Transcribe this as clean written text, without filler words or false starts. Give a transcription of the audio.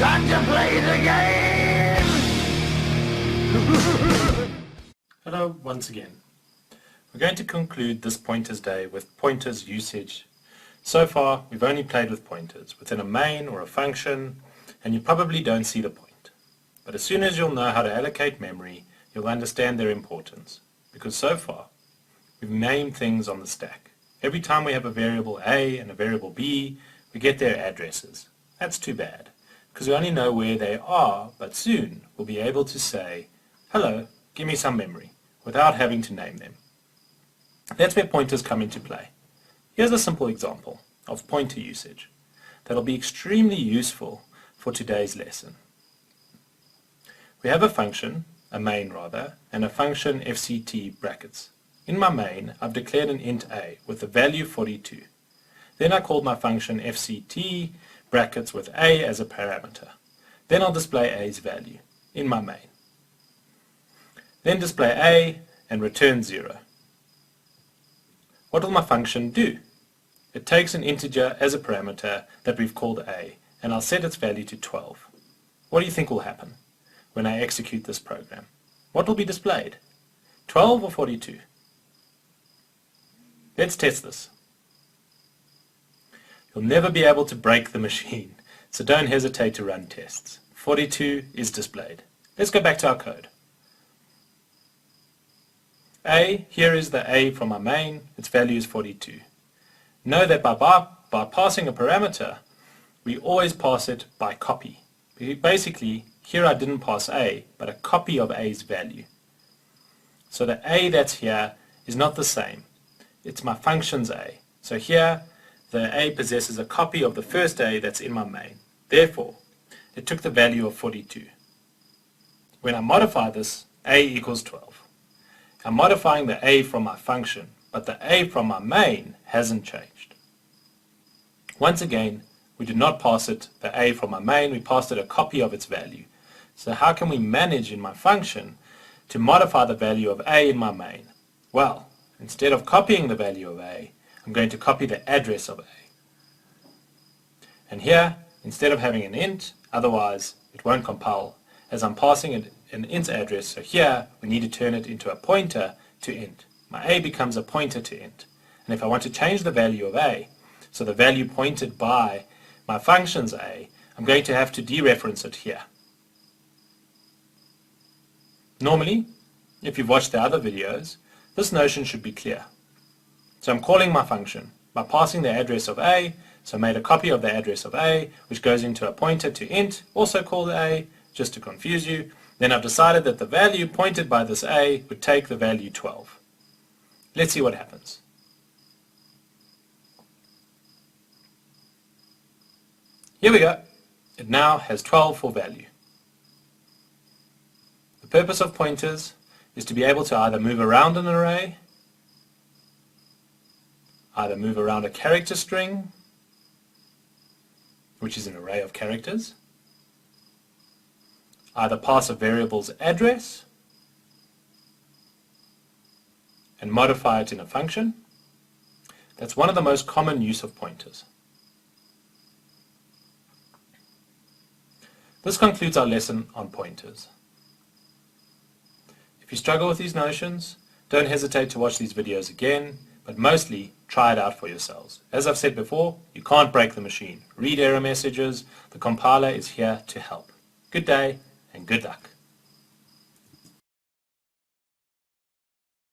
Time to play the game! Hello once again. We're going to conclude this pointers day with pointers usage. So far we've only played with pointers within a main or a function, and you probably don't see the point. But as soon as you'll know how to allocate memory, you'll understand their importance. Because so far we've named things on the stack. Every time we have a variable A and a variable B, we get their addresses. That's too bad, because we only know where they are, but soon we'll be able to say, hello, give me some memory, without having to name them. That's where pointers come into play. Here's a simple example of pointer usage that'll be extremely useful for today's lesson. We have a function, a main rather, and a function fct brackets. In my main, I've declared an int a with the value 42. Then I called my function fct brackets with a as a parameter. Then I'll display a's value in my main. Then display a and return 0. What will my function do? It takes an integer as a parameter that we've called a, and I'll set its value to 12. What do you think will happen when I execute this program? What will be displayed? 12 or 42? Let's test this. You'll never be able to break the machine, so don't hesitate to run tests. 42 is displayed. Let's go back to our code. A, here is the A from our main, its value is 42. Know that by passing a parameter, we always pass it by copy. Basically, here I didn't pass A, but a copy of A's value. So the A that's here is not the same. It's my function's A. So here, the A possesses a copy of the first A that's in my main. Therefore, it took the value of 42. When I modify this, A equals 12. I'm modifying the A from my function, but the A from my main hasn't changed. Once again, we did not pass it the A from my main, we passed it a copy of its value. So how can we manage in my function to modify the value of A in my main? Well, instead of copying the value of A, I'm going to copy the address of A. And here, instead of having an int, otherwise it won't compile, as I'm passing it an int address, so here we need to turn it into a pointer to int. My A becomes a pointer to int. And if I want to change the value of A, so the value pointed by my function's A, I'm going to have to dereference it here. Normally, if you've watched the other videos, this notion should be clear. So I'm calling my function by passing the address of A, so I made a copy of the address of A, which goes into a pointer to int, also called A, just to confuse you. Then I've decided that the value pointed by this A would take the value 12. Let's see what happens. Here we go. It now has 12 for value. The purpose of pointers is to be able to either move around an array, either move around a character string, which is an array of characters, either pass a variable's address and modify it in a function. That's one of the most common use of pointers. This concludes our lesson on pointers. If you struggle with these notions, don't hesitate to watch these videos again, but mostly try it out for yourselves. As I've said before, you can't break the machine. Read error messages. The compiler is here to help. Good day and good luck.